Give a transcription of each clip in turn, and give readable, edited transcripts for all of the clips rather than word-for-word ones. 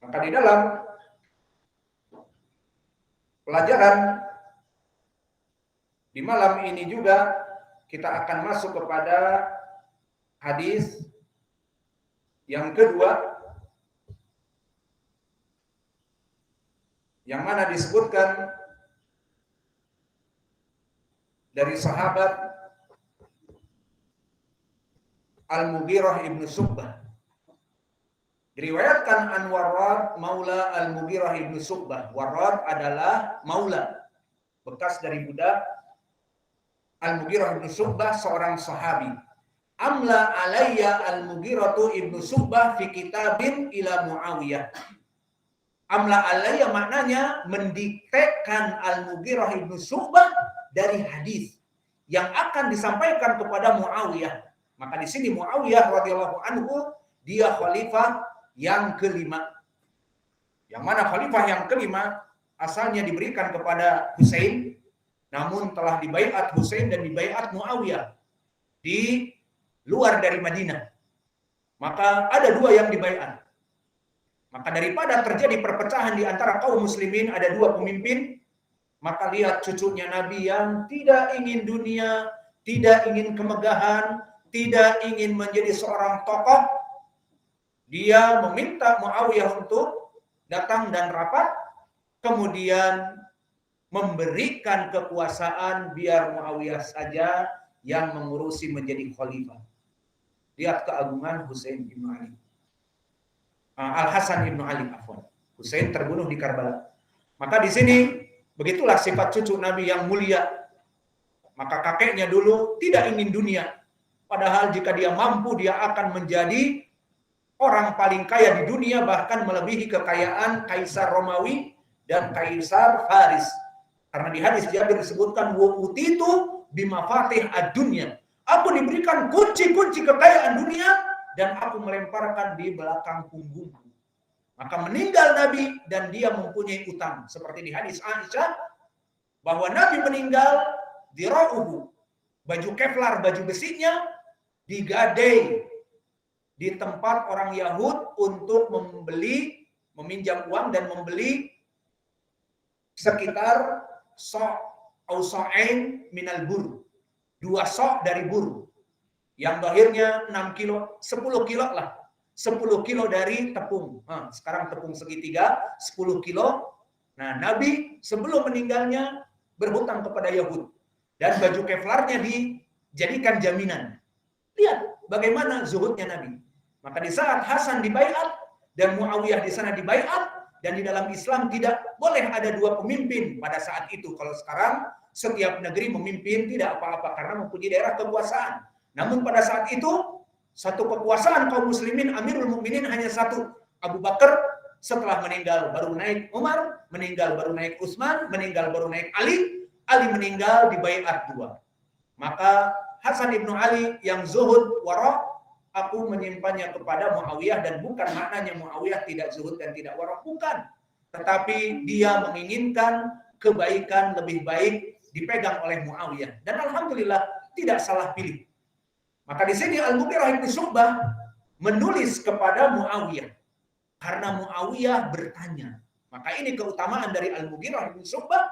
Maka di dalam pelajaran di malam ini juga kita akan masuk kepada hadis yang kedua, yang mana disebutkan dari sahabat Al-Mughirah ibn Syu'bah. Diriwayatkan an Warrad maula Al-Mughirah ibn Syu'bah. Warrad adalah maula, bekas dari budak Al-Mughirah ibn Syu'bah, seorang sahabi. Amla alayya Al-Mughiratu ibn Syu'bah fi kitabin ila Muawiyah. Amla alayya maknanya mendiktekan Al-Mughirah ibn Syu'bah dari hadis yang akan disampaikan kepada Muawiyah. Maka di sini Muawiyah radhiyallahu anhu dia khalifah yang kelima. Yang mana khalifah yang kelima asalnya diberikan kepada Husain, namun telah dibaiat Husain dan dibaiat Muawiyah di luar dari Madinah. Maka ada dua yang dibaiat. Maka daripada terjadi perpecahan di antara kaum muslimin, ada dua pemimpin, maka lihat cucunya Nabi yang tidak ingin dunia, tidak ingin kemegahan, tidak ingin menjadi seorang tokoh, dia meminta Muawiyah untuk datang dan rapat, kemudian memberikan kekuasaan biar Muawiyah saja yang mengurusi menjadi khalifah. Lihat keagungan Husain bin Ali. Al-Hasan bin Ali, afwan. Husain terbunuh di Karbala. Maka di sini begitulah sifat cucu Nabi yang mulia. Maka kakeknya dulu tidak ingin dunia. Padahal jika dia mampu, dia akan menjadi orang paling kaya di dunia, bahkan melebihi kekayaan Kaisar Romawi dan Kaisar Faris. Karena di hadis Jabir disebutkan wa utitu bimafatih ad-dunya. Aku diberikan kunci-kunci kekayaan dunia dan aku melemparkan di belakang punggungku. Maka meninggal Nabi dan dia mempunyai utang. Seperti di hadis Aisyah bahwa Nabi meninggal dirauhu, baju kevlar, baju besinya digadai di tempat orang Yahud untuk meminjam uang dan membeli sekitar sok au sa'ain minal bur. 2 sok dari bur. Yang akhirnya 6 kilo, 10 kilo lah. 10 kilo dari tepung. Sekarang tepung segitiga, 10 kilo. Nah, Nabi sebelum meninggalnya berhutang kepada Yahud. Dan baju kevlarnya dijadikan jaminan. Lihat bagaimana zuhudnya Nabi. Maka di saat Hasan dibaiat dan Muawiyah di sana dibaiat, dan di dalam Islam tidak boleh ada dua pemimpin pada saat itu. Kalau sekarang setiap negeri memimpin tidak apa-apa karena mempunyai daerah kekuasaan. Namun pada saat itu satu kekuasaan kaum muslimin, Amirul Mukminin hanya satu, Abu Bakar. Setelah meninggal baru naik Umar, meninggal baru naik Utsman, meninggal baru naik Ali, Ali meninggal dibaiat 2. Maka Hasan ibnu Ali yang zuhud wara, aku menyimpannya kepada Muawiyah, dan bukan maknanya Muawiyah tidak zuhud dan tidak wara, bukan. Tetapi dia menginginkan kebaikan lebih baik dipegang oleh Muawiyah. Dan alhamdulillah tidak salah pilih. Maka di sini Al-Mughirah bin Syu'bah menulis kepada Muawiyah. Karena Muawiyah bertanya. Maka ini keutamaan dari Al-Mughirah bin Syu'bah,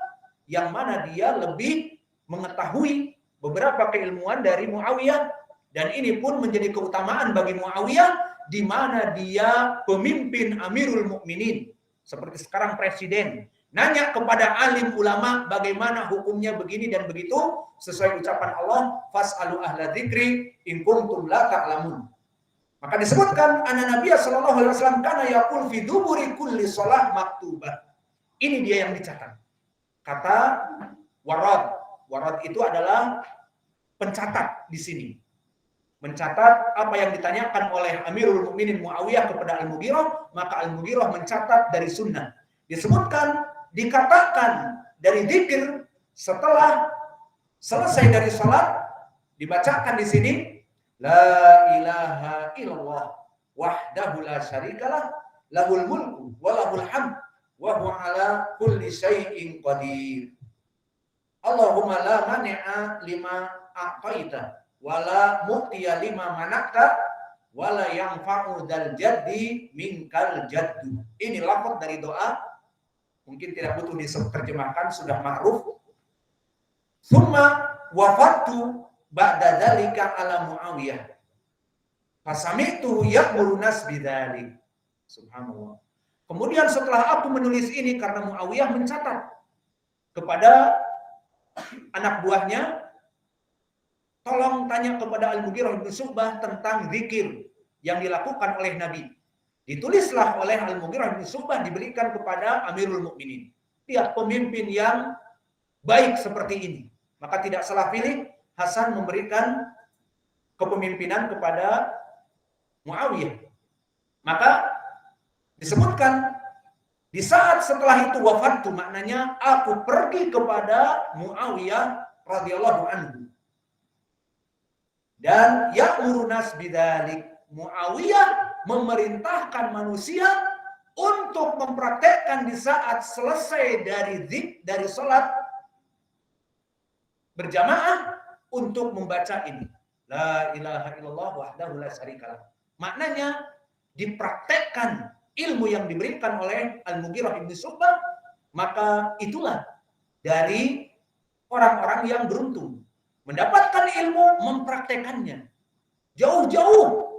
yang mana dia lebih mengetahui beberapa keilmuan dari Muawiyah. Dan ini pun menjadi keutamaan bagi Muawiyah, di mana dia pemimpin Amirul Mukminin. Seperti sekarang presiden. Nanya kepada alim ulama bagaimana hukumnya begini dan begitu. Sesuai ucapan Allah, fas'alu ahla dzikri in kuntum la ta'lamun. Maka disebutkan anna Nabi sallallahu alaihi wasallam kana yaqul fi duburi kulli shalah maktubah. Ini dia yang dicatat. Kata Warad. Warad itu adalah pencatat di sini. Mencatat apa yang ditanyakan oleh Amirul Mukminin Muawiyah kepada Al-Mughirah, maka Al-Mughirah mencatat dari sunnah. Disebutkan, dikatakan dari zikir setelah selesai dari salat, dibacakan di sini la ilaha illallah wahdahu la syarikalah lahul mulku wa lahul hamd wa huwa ala kulli syai'in qadir. Allahumma la mani'a lima a'taita wala mu'tiya lima manakta wala yanfa'u dzal jaddi minkal jaddu. Ini lafaz dari doa, mungkin tidak butuh diterjemahkan, sudah ma'ruf. Tsumma wafatu ba'da dzalika ala Muawiyah. Fasami'tu ya'muru nas bidzalik. Subhanallah. Kemudian setelah aku menulis ini karena Muawiyah mencatat kepada anak buahnya, tolong tanya kepada Al-Mughirah bin Syu'bah tentang zikir yang dilakukan oleh Nabi. Ditulislah oleh Al-Mughirah bin Syu'bah, diberikan kepada Amirul Mukminin. Dia pemimpin yang baik seperti ini. Maka tidak salah pilih Hasan memberikan kepemimpinan kepada Muawiyah. Maka disebutkan di saat setelah itu wafat, maknanya aku pergi kepada Muawiyah radhiyallahu anhu. Dan ya'muru nas bidzalik. Muawiyah memerintahkan manusia untuk mempraktekkan di saat selesai dari salat berjamaah untuk membaca ini. La ilaha illallah wahdahu la syarikalah. Maknanya dipraktekkan ilmu yang diberikan oleh Al-Mughirah bin Syu'bah, maka itulah dari orang-orang yang beruntung. Mendapatkan ilmu, mempraktekannya. Jauh-jauh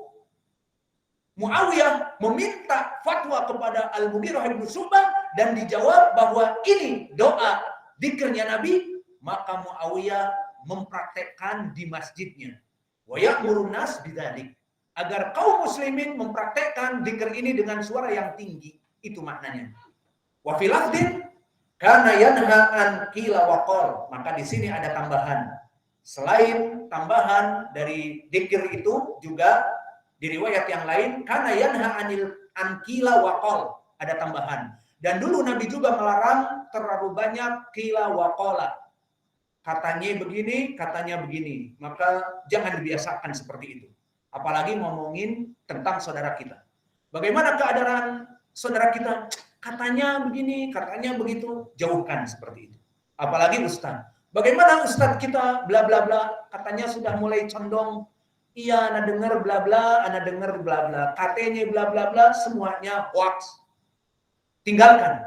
Muawiyah meminta fatwa kepada Al-Mughirah bin Syu'bah dan dijawab bahwa ini doa dzikirnya Nabi, maka Muawiyah mempraktekkan di masjidnya. Wa ya'murun nas bidzalik. Agar kaum muslimin mempraktekkan dzikir ini dengan suara yang tinggi. Itu maknanya. Wa fil lafdin kana yanha an qila wa qal. Maka di sini ada tambahan. Selain tambahan dari dzikir itu juga di riwayat yang lain kana yanha anil an qila wa qal. Ada tambahan. Dan dulu Nabi juga melarang terlalu banyak qila wa qala. Katanya begini, katanya begini. Maka jangan dibiasakan seperti itu. Apalagi ngomongin tentang saudara kita. Bagaimana keadaan saudara kita? Katanya begini, katanya begitu. Jauhkan seperti itu. Apalagi ustaz. Bagaimana ustaz kita bla bla bla, katanya sudah mulai condong. Iya, ana dengar bla bla, ana dengar bla bla. Katanya bla bla bla, semuanya hoax. Tinggalkan.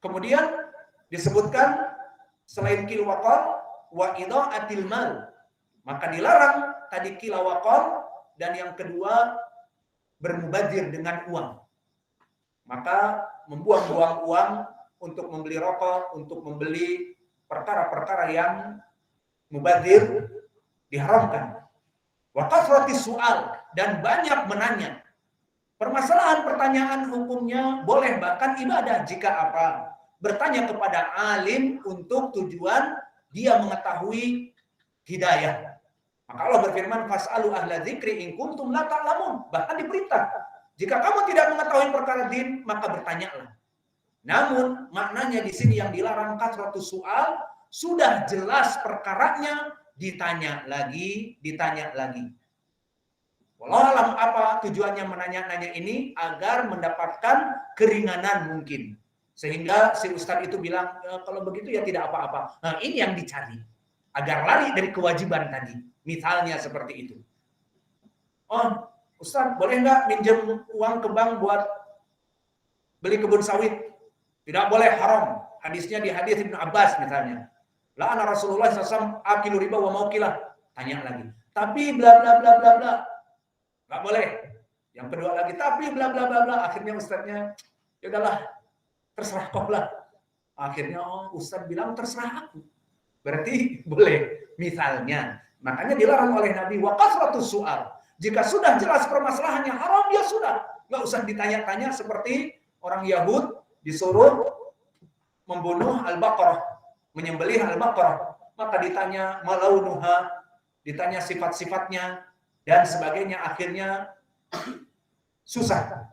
Kemudian disebutkan selain qil wa qal wa idha'atil mal. Maka dilarang tadi qila wa qal, dan yang kedua bermubadzir dengan uang. Maka membuang-buang uang untuk membeli rokok, untuk membeli perkara-perkara yang mubadzir diharamkan. Wa kasratis su'al, dan banyak menanya. Permasalahan pertanyaan hukumnya boleh, bahkan ibadah jika apa? Bertanya kepada alim untuk tujuan dia mengetahui hidayah. Maka Allah berfirman, fas'alu ahla dzikri in kuntum la ta'lamun. Bahkan diperintah, jika kamu tidak mengetahui perkara din, maka bertanyalah. Namun maknanya di sini yang dilarang kasratus su'al, sudah jelas perkaranya, ditanya lagi, ditanya lagi. Wallahu alam apa tujuannya menanya-nanya ini, agar mendapatkan keringanan mungkin. Sehingga si ustadz itu bilang, kalau begitu ya tidak apa-apa. Nah, ini yang dicari. Agar lari dari kewajiban tadi. Misalnya seperti itu. Oh, Ustaz, boleh nggak minjem uang ke bank buat beli kebun sawit? Tidak boleh, haram. Hadisnya di hadis Ibnu Abbas misalnya. La'ana Rasulullah SAW akilu riba wa maukilah. Tanya lagi. Tapi bla bla bla bla bla. Nggak boleh. Yang kedua lagi, tapi bla bla bla bla. Akhirnya ustaznya, ya udahlah, terserah kau lah. Akhirnya ustaz bilang terserah aku. Berarti boleh. Misalnya. Makanya dilarang oleh Nabi wa kasratus su'al. Jika sudah jelas permasalahannya haram, ya sudah. Nggak usah ditanya-tanya seperti orang Yahud disuruh membunuh Al-Baqarah, menyembelih Al-Baqarah. Maka ditanya malaunuha, ditanya sifat-sifatnya, dan sebagainya. Akhirnya susah.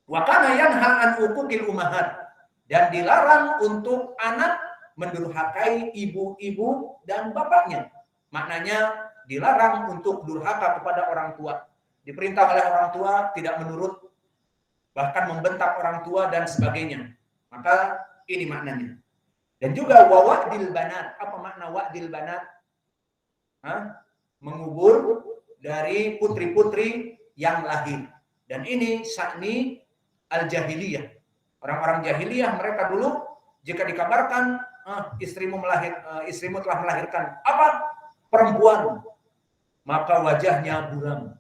Wa kana yanha an uquqil ummahat. Dan dilarang untuk anak mendurhakai ibu-ibu dan bapaknya. Maknanya dilarang untuk durhaka kepada orang tua. Diperintah oleh orang tua tidak menurut, bahkan membentak orang tua dan sebagainya. Maka ini maknanya. Dan juga wa wa'dil banat. Apa makna wa'dil banat? Hah? mengubur dari putri-putri yang lahir. Dan ini sya'ni al-jahiliyah. Orang-orang jahiliyah mereka dulu jika dikabarkan istrimu telah melahirkan apa? Perempuan, maka wajahnya buram.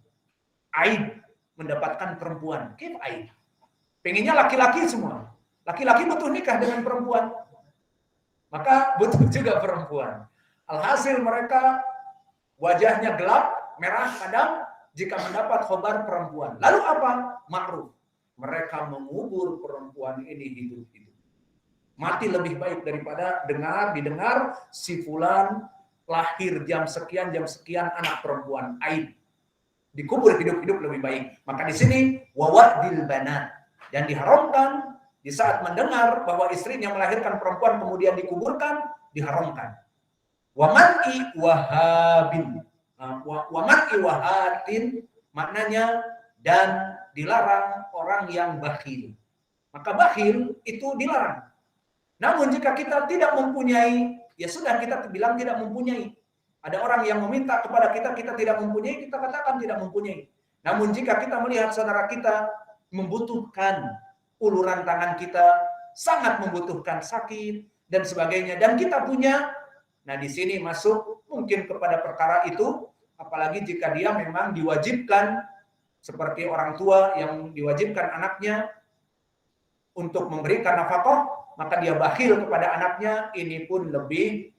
Aib mendapatkan perempuan. Kif aib? Pengennya laki-laki semua. Laki-laki butuh nikah dengan perempuan. Maka butuh juga perempuan. Alhasil mereka wajahnya gelap, merah kadang jika mendapat khobar perempuan. Lalu apa? Ma'ruf. Mereka mengubur perempuan ini hidup-hidup. Mati lebih baik daripada didengar si fulan lahir jam sekian anak perempuan. Aib. Dikubur hidup-hidup lebih baik. Maka di sini wawadil banat. Dan diharamkan di saat mendengar bahwa istrinya melahirkan perempuan kemudian dikuburkan, diharamkan. Waman'i wahabin. Waman'i wahatin maknanya dan dilarang orang yang bakhil. Maka bakhil itu dilarang. Namun jika kita tidak mempunyai, ya sudah kita bilang tidak mempunyai. Ada orang yang meminta kepada kita, kita tidak mempunyai, kita katakan tidak mempunyai. Namun jika kita melihat saudara kita membutuhkan uluran tangan kita, sangat membutuhkan sakit dan sebagainya, dan kita punya, nah di sini masuk mungkin kepada perkara itu, apalagi jika dia memang diwajibkan, seperti orang tua yang diwajibkan anaknya untuk memberikan nafkah, maka dia bakhil kepada anaknya, ini pun lebih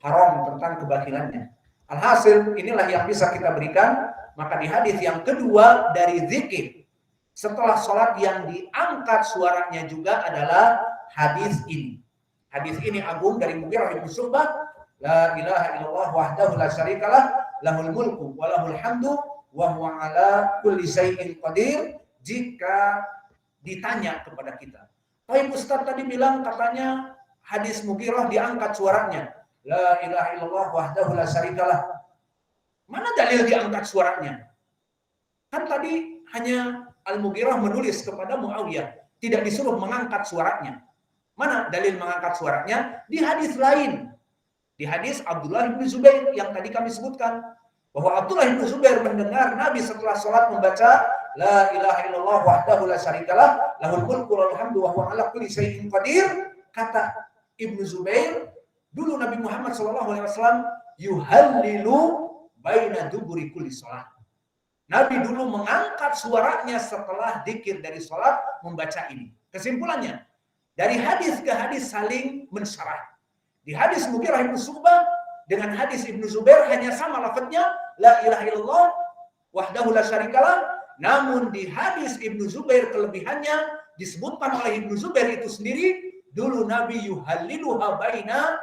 haram tentang kebakilannya. Alhasil inilah yang bisa kita berikan. Maka di hadis yang kedua dari zikir setelah sholat yang diangkat suaranya juga adalah hadis ini. Hadis ini agung dari Mughirah bin Syu'bah, la ilaha illallah wahdahu la syarikalah, lahul mulku wa lahul hamdu wa huwa ala kulli syai'in qadir. Jika ditanya kepada kita, Pak Ustaz tadi bilang katanya hadis Mughirah diangkat suaranya, la ilaha illallah wahdahu la syarikalah. Mana dalil diangkat suaranya? Kan tadi hanya Al-Mughirah menulis kepada Muawiyah, tidak disuruh mengangkat suaranya. Mana dalil mengangkat suaranya? Di hadis lain. Di hadis Abdullah bin Zubair yang tadi kami sebutkan, bahwa Abdullah bin Zubair mendengar Nabi setelah sholat membaca la ilaha illallah wahdahu la syarikalah, lahul mulku wa lahul hamdu wa huwa ala kulli syai'in qadir. Kata Ibnu Zubair, dulu Nabi Muhammad SAW yuhallilu baina duburi kulli sholat. Nabi dulu mengangkat suaranya setelah dzikir dari sholat membaca ini. Kesimpulannya, dari hadis ke hadis saling mensyarah. Di hadis Mughirah bin Syu'bah dengan hadis Ibnu Zubair hanya sama lafadznya, la ilaha illallah wahdahu la syarikalah. Namun di hadis Ibnu Zubair kelebihannya disebutkan oleh Ibnu Zubair itu sendiri, dulu Nabi yuhalliluha baina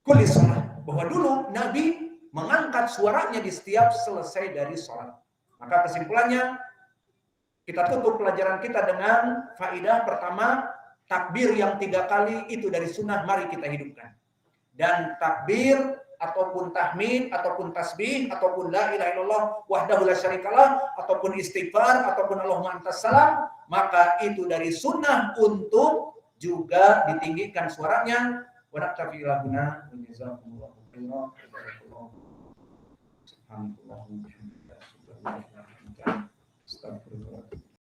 kulli sholat. Bahwa dulu Nabi mengangkat suaranya di setiap selesai dari sholat. Maka kesimpulannya, kita tutup pelajaran kita dengan faidah pertama, takbir yang 3 kali itu dari sunnah, mari kita hidupkan. Dan takbir ataupun tahmid ataupun tasbih ataupun la ilaha illallah wahdahu la syarikalah ataupun istighfar ataupun Allahumma antas salam, maka itu dari sunnah untuk juga ditinggikan suaranya. Wa naktafi lahuna wa jazakumullahu khairan. Subhanallah wa bihamdihi, astagfirullah.